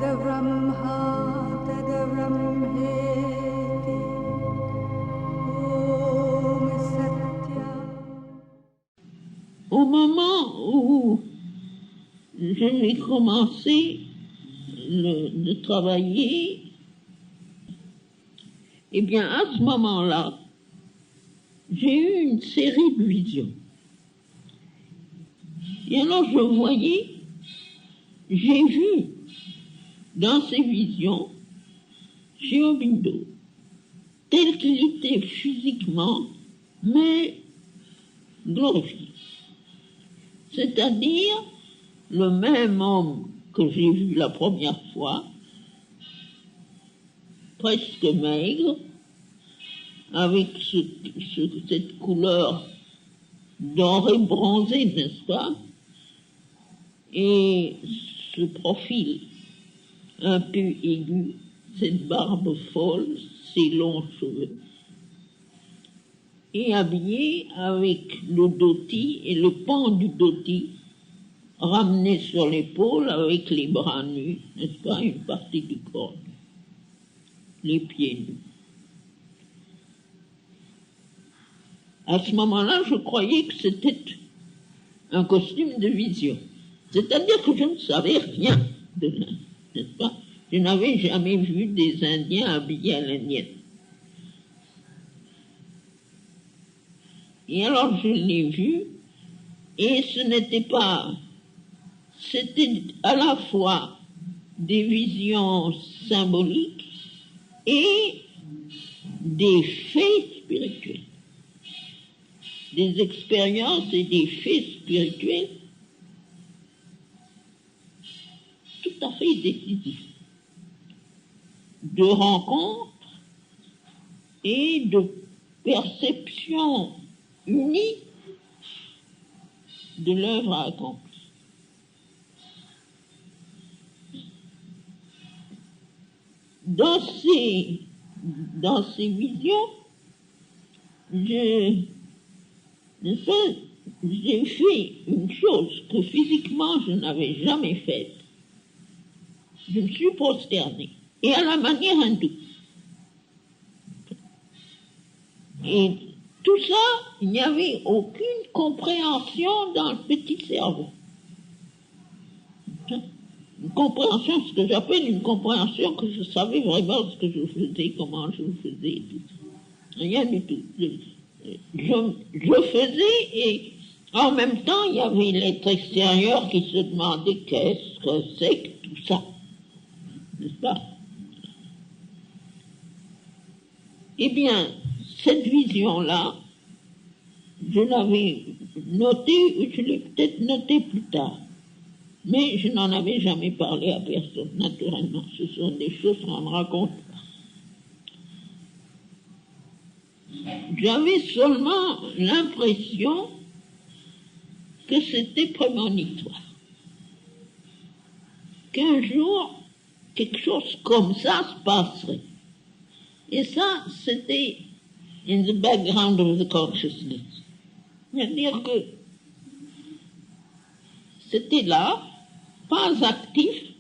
Au moment où je vais commencer de travailler, eh bien, à ce moment-là, j'ai eu une série de visions. Et alors, j'ai vu dans ces visions, Sri Aurobindo, tel qu'il était physiquement, mais glorifié. C'est-à-dire le même homme que j'ai vu la première fois, presque maigre, avec cette couleur dorée bronzée, n'est-ce pas, et ce profil un peu aigu, cette barbe folle, ces longs cheveux, et habillé avec le dhoti et le pan du dhoti ramené sur l'épaule avec les bras nus, n'est-ce pas, une partie du corps, les pieds nus. À ce moment-là, je croyais que c'était un costume de vision. C'est-à-dire que je ne savais rien de l'Inde, n'est-ce pas? Je n'avais jamais vu des Indiens habillés à l'indienne. Et alors je l'ai vu, et ce n'était pas... C'était à la fois des visions symboliques et des faits spirituels. Des expériences et des faits spirituels tout à fait décisifs. De rencontres et de perception unie de l'œuvre à accomplir. Dans ces visions, j'ai fait une chose que physiquement je n'avais jamais faite. Je me suis prosternée, et à la manière hindoue. Et tout ça, il n'y avait aucune compréhension dans le petit cerveau. Une compréhension, ce que j'appelle une compréhension que je savais vraiment ce que je faisais, comment je le faisais, tout ça. Rien du tout. Je faisais, et en même temps, il y avait l'être extérieur qui se demandait qu'est-ce que c'est que tout ça. N'est-ce pas? Eh bien, cette vision-là, je l'avais notée, je l'ai peut-être notée plus tard. Mais je n'en avais jamais parlé à personne, naturellement. Ce sont des choses qu'on ne raconte pas. J'avais seulement l'impression que c'était prémonitoire. Qu'un jour, quelque chose comme ça se passerait. Et ça, c'était in the background of the consciousness. C'est-à-dire que c'était là, pas actif,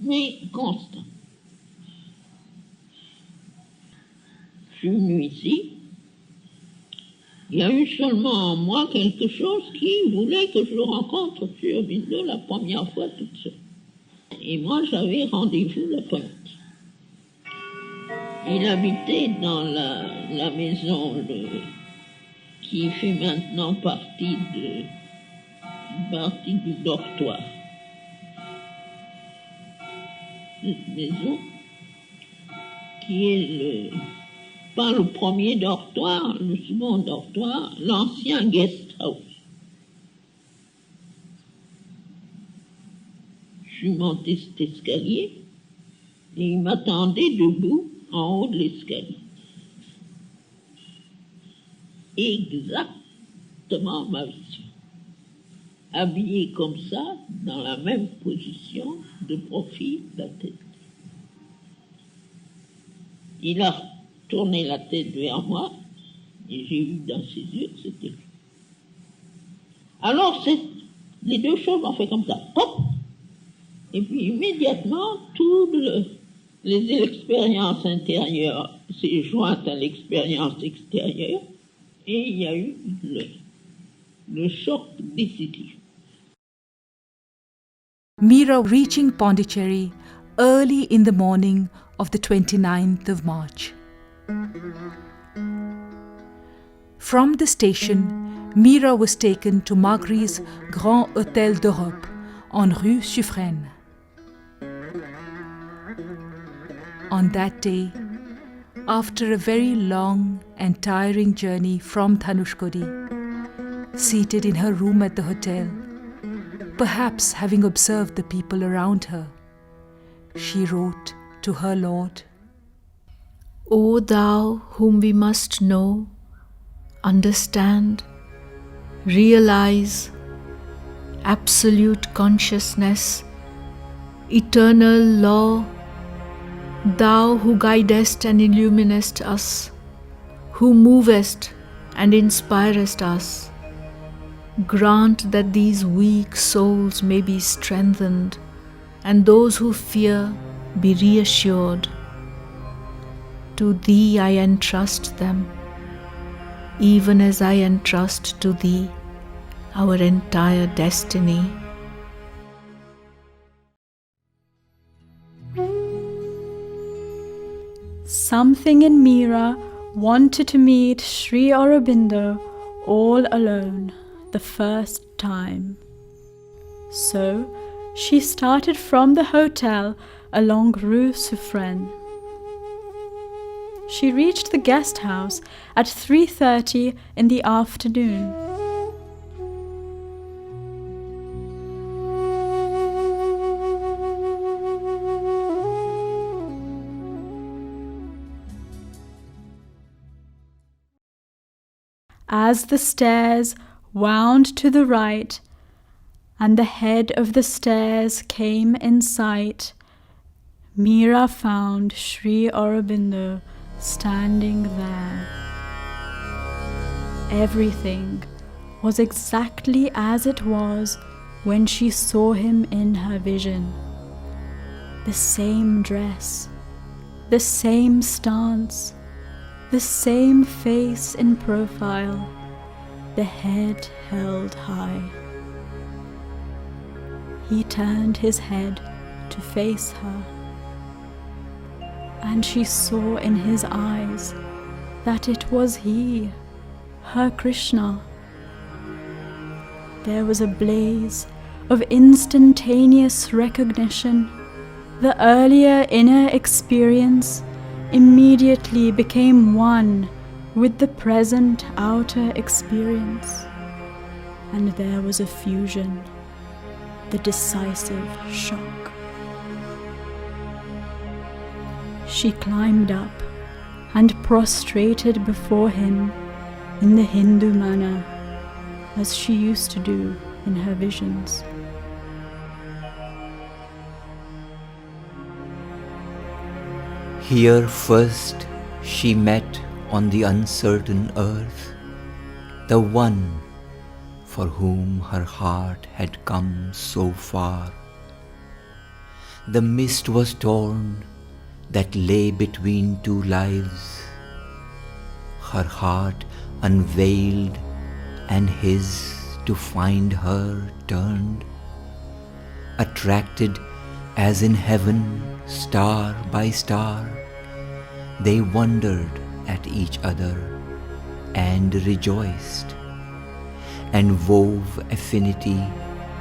mais constant. Je suis venu ici. Il y a eu seulement en moi quelque chose qui voulait que je rencontre Sri Aurobindo la première fois toute seule. Et moi, j'avais rendez-vous l'après-midi. Il habitait dans la maison qui fait maintenant partie du dortoir. Cette maison qui est pas le premier dortoir, le second dortoir, l'ancien guest house. Je suis monté cet escalier et il m'attendait debout en haut de l'escalier. Exactement ma vision. Habillé comme ça, dans la même position, de profil, la tête. Il a tourné la tête vers moi, et j'ai vu dans ses yeux que c'était lui. Alors, les deux choses ont fait comme ça, hop, Et puis immédiatement, toutes les expériences intérieures s'est jointes à l'expérience extérieure et il y a eu le choc décisif. Meera reaching Pondicherry early in the morning of the 29th of March. From the station, Meera was taken to Margry's Grand Hôtel d'Europe on Rue Suffren. On that day, after a very long and tiring journey from Dhanushkodi, seated in her room at the hotel, perhaps having observed the people around her, she wrote to her Lord, O Thou whom we must know, understand, realize, absolute consciousness, eternal law, Thou who guidest and illuminest us, who movest and inspirest us, grant that these weak souls may be strengthened and those who fear be reassured. To Thee I entrust them, even as I entrust to Thee our entire destiny. Something in Meera wanted to meet Sri Aurobindo all alone the first time. So she started from the hotel along Rue Suffren. She reached the guest house at 3:30 in the afternoon. As the stairs wound to the right and the head of the stairs came in sight, Meera found Sri Aurobindo standing there. Everything was exactly as it was when she saw him in her vision. The same dress, the same stance, the same face in profile, the head held high. He turned his head to face her, and she saw in his eyes that it was he, her Krishna. There was a blaze of instantaneous recognition. The earlier inner experience immediately became one with the present outer experience, and there was a fusion, the decisive shock. She climbed up and prostrated before him in the Hindu manner, as she used to do in her visions. Here first she met on the uncertain earth the one for whom her heart had come so far. The mist was torn that lay between two lives. Her heart unveiled and his to find her turned, attracted as in heaven star by star. They wondered at each other and rejoiced, and wove affinity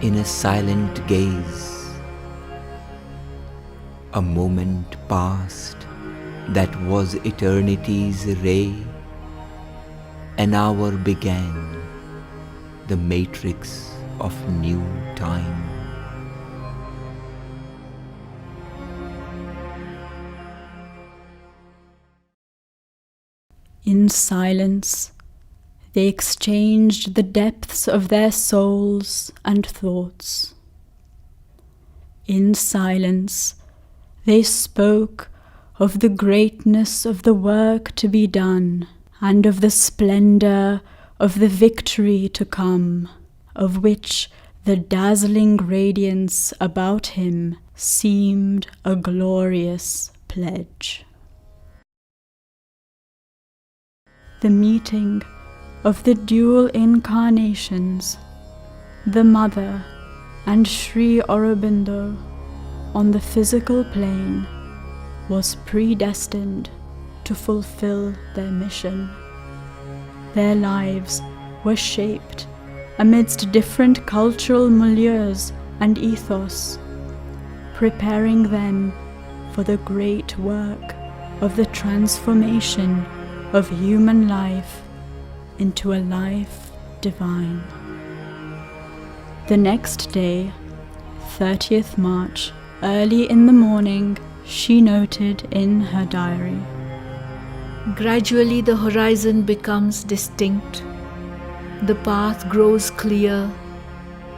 in a silent gaze. A moment passed that was eternity's ray. An hour began, the matrix of new time. In silence, they exchanged the depths of their souls and thoughts. In silence, they spoke of the greatness of the work to be done and of the splendor of the victory to come, of which The dazzling radiance about him seemed a glorious pledge. The meeting of the dual incarnations, the Mother and Sri Aurobindo, on the physical plane, was predestined to fulfill their mission. Their lives were shaped amidst different cultural milieus and ethos, preparing them for the great work of the transformation of human life into a life divine. The next day, 30th March, early in the morning, she noted in her diary, Gradually the horizon becomes distinct, the path grows clear,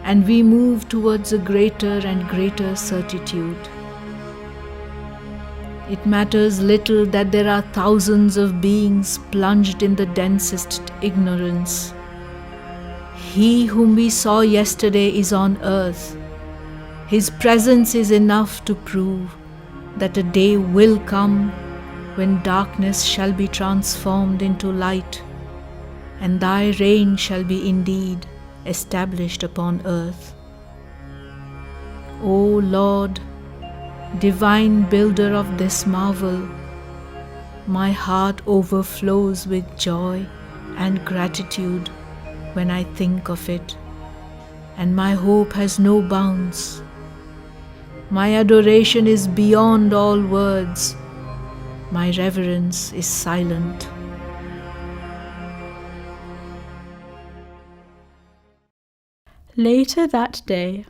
and we move towards a greater and greater certitude. It matters little that there are thousands of beings plunged in the densest ignorance. He whom we saw yesterday is on earth. His presence is enough to prove that a day will come when darkness shall be transformed into light, and thy reign shall be indeed established upon earth. O Lord, divine builder of this marvel, my heart overflows with joy and gratitude when I think of it, and my hope has no bounds. My adoration is beyond all words. My reverence is silent. Later that day,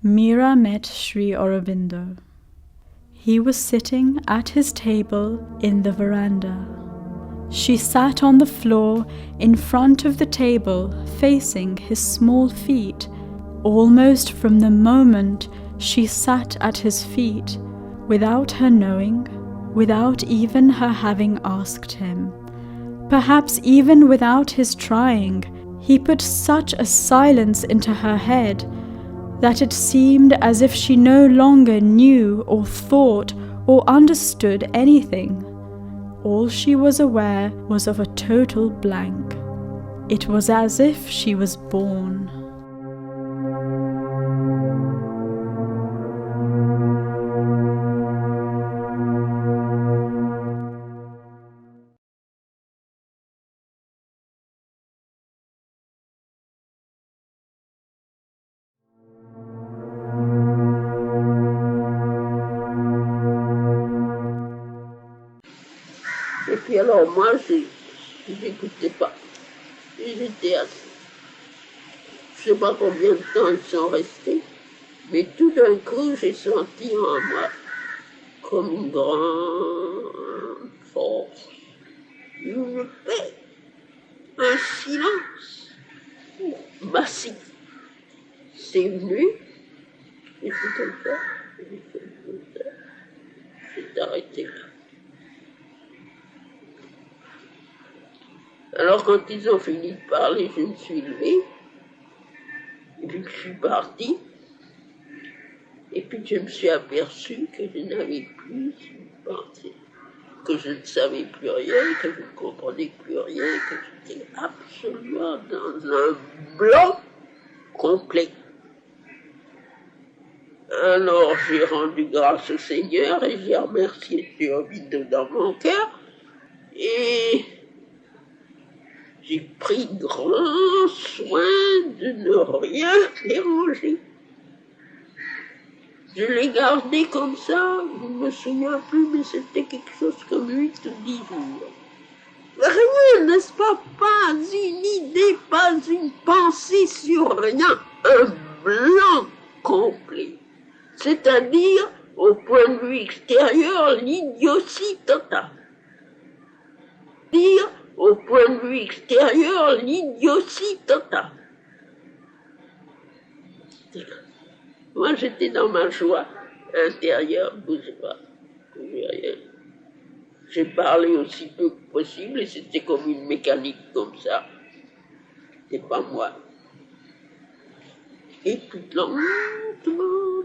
Meera met Sri Aurobindo. He was sitting at his table in the veranda. She sat on the floor in front of the table, facing his small feet, almost from the moment she sat at his feet, without her knowing, without even her having asked him. Perhaps even without his trying, he put such a silence into her head that it seemed as if she no longer knew or thought or understood anything. All she was aware was of a total blank. It was as if she was born. Et puis alors moi, j'écoutais pas. J'étais assis. Je sais pas combien de temps ils sont restés, mais tout d'un coup, j'ai senti en moi comme une grande force, une paix, un silence massif. C'est venu, et c'est comme ça, c'est arrêté là. Alors quand ils ont fini de parler, je me suis levée, et puis je suis partie, et puis je me suis aperçue que je n'avais plus une pensée, que je ne savais plus rien, que je ne comprenais plus rien, que j'étais absolument dans un blanc complet. Alors j'ai rendu grâce au Seigneur et j'ai remercié Sri Aurobindo dans mon cœur, et j'ai pris grand soin de ne rien déranger. Je l'ai gardé comme ça, je ne me souviens plus, mais c'était quelque chose comme 8 ou 10 jours. Rien, n'est-ce pas? Pas une idée, pas une pensée sur rien. Un blanc complet. C'est-à-dire, au point de vue extérieur, l'idiotie totale. Dire, au point de vue extérieur, l'idiotie totale. Moi, j'étais dans ma joie intérieure, bouge pas, rien. J'ai parlé aussi peu que possible et c'était comme une mécanique comme ça. C'est pas moi. Et puis lentement,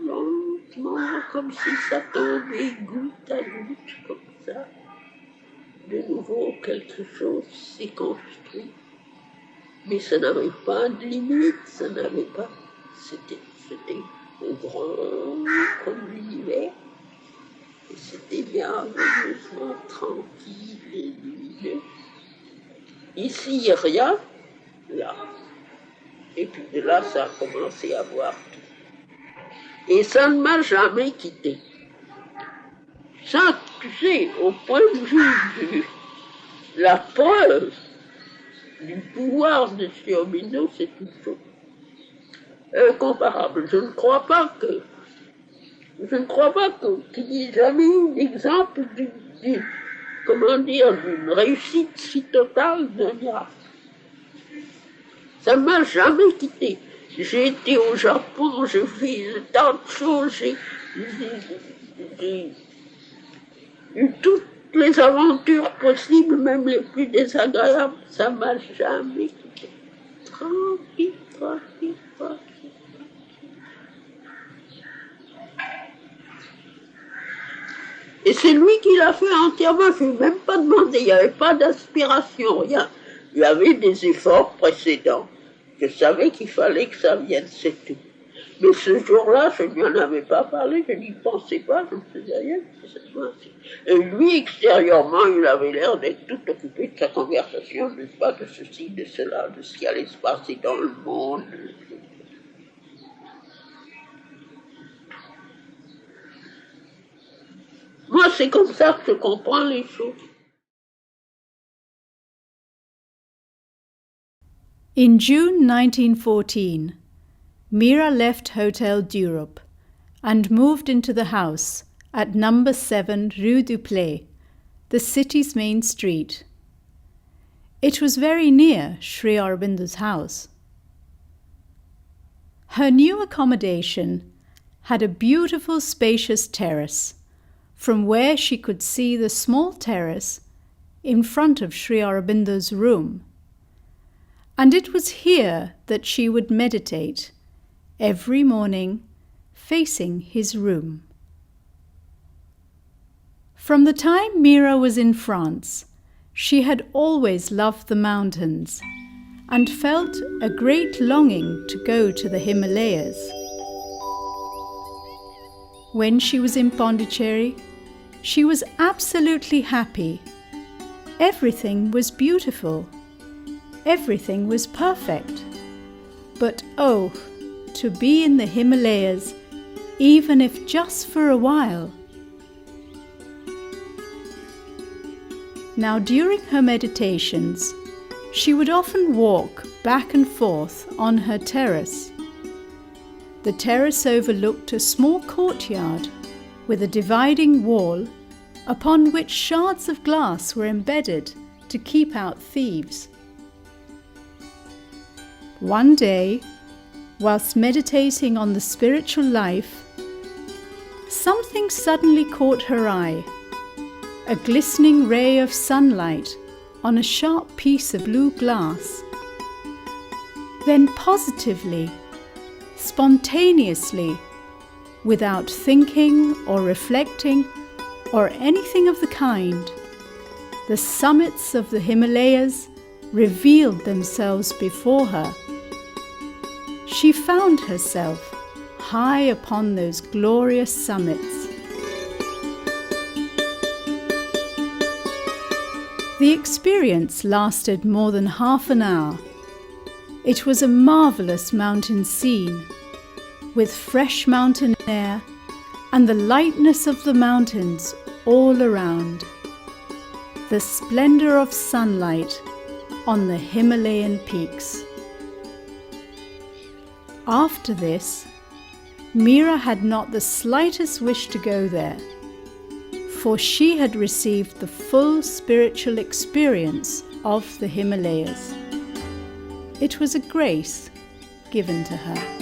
lentement, comme si ça tombait goutte à goutte, comme ça, de nouveau quelque chose s'est construit. Mais ça n'avait pas de limite, ça n'avait pas. C'était grand comme l'univers. Et c'était merveilleusement tranquille et lumineux. Ici, rien, là. Et puis de là, ça a commencé à voir tout. Et ça ne m'a jamais quitté. Ça, tu sais, au point de vue de la preuve du pouvoir de Sri Aurobindo, c'est une chose incomparable. Je ne crois pas qu'il n'y ait jamais eu d'exemple d'une réussite si totale d'un miracle. Ça ne m'a jamais quitté. J'ai été au Japon, j'ai fait tant de choses, j'ai eu toutes les aventures possibles, même les plus désagréables. Ça ne m'a jamais quitté. Tranquille, tranquille, tranquille. Et c'est lui qui l'a fait entièrement, je ne lui ai même pas demandé, il n'y avait pas d'aspiration, rien. Il y avait des efforts précédents. Je savais qu'il fallait que ça vienne, c'est tout. Mais ce jour-là, je ne lui en avais pas parlé, je n'y pensais pas, je ne faisais rien. Et lui, extérieurement, il avait l'air d'être tout occupé de sa conversation, n'est-ce pas, de ceci, de cela, de ce qui allait se passer dans le monde. Moi, c'est comme ça que je comprends les choses. In June 1914, Meera left Hotel d'Europe and moved into the house at number 7 Rue du Play, the city's main street. It was very near Sri Aurobindo's house. Her new accommodation had a beautiful spacious terrace, from where she could see the small terrace in front of Sri Aurobindo's room. And it was here that she would meditate every morning, facing his room. From the time Meera was in France, she had always loved the mountains and felt a great longing to go to the Himalayas. When she was in Pondicherry, she was absolutely happy. Everything was beautiful. Everything was perfect. But oh, to be in the Himalayas, even if just for a while. Now, during her meditations, she would often walk back and forth on her terrace. The terrace overlooked a small courtyard with a dividing wall upon which shards of glass were embedded to keep out thieves. One day, whilst meditating on the spiritual life, something suddenly caught her eye, a glistening ray of sunlight on a sharp piece of blue glass. Then positively, spontaneously, without thinking or reflecting or anything of the kind, the summits of the Himalayas revealed themselves before her. She found herself high upon those glorious summits. The experience lasted more than half an hour. It was a marvellous mountain scene, with fresh mountain air and the lightness of the mountains all around. The splendour of sunlight on the Himalayan peaks. After this, Meera had not the slightest wish to go there, for she had received the full spiritual experience of the Himalayas. It was a grace given to her.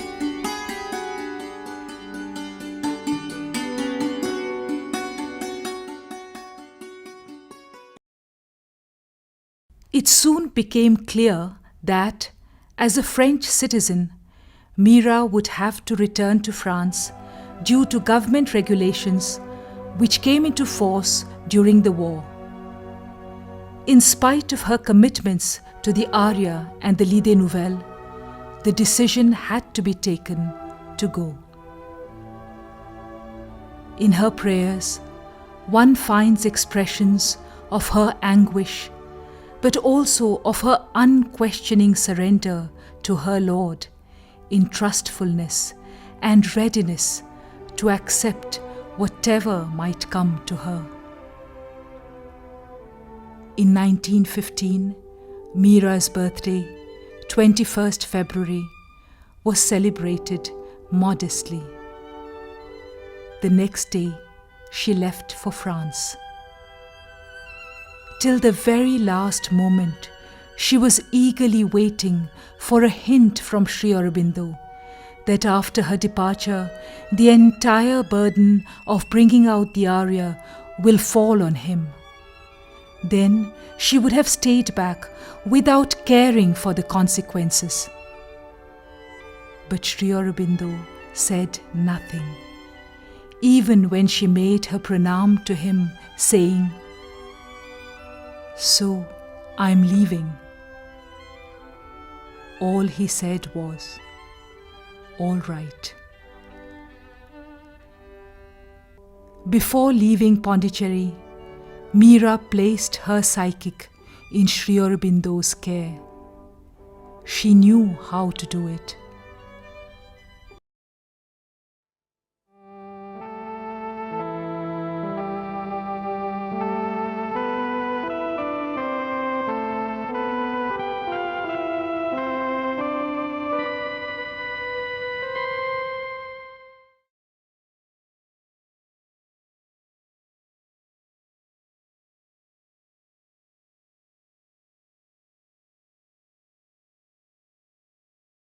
It soon became clear that, as a French citizen, Meera would have to return to France due to government regulations which came into force during the war. In spite of her commitments to the Arya and the L'Idée Nouvelle, the decision had to be taken to go. In her prayers, one finds expressions of her anguish, but also of her unquestioning surrender to her Lord in trustfulness and readiness to accept whatever might come to her. In 1915, Meera's birthday, 21st February, was celebrated modestly. The next day, she left for France. Till the very last moment, she was eagerly waiting for a hint from Sri Aurobindo that after her departure, the entire burden of bringing out the Arya will fall on him. Then she would have stayed back without caring for the consequences. But Sri Aurobindo said nothing, even when she made her pranam to him, saying, "So, I'm leaving." All he said was, "All right." Before leaving Pondicherry, Meera placed her psychic in Sri Aurobindo's care. She knew how to do it.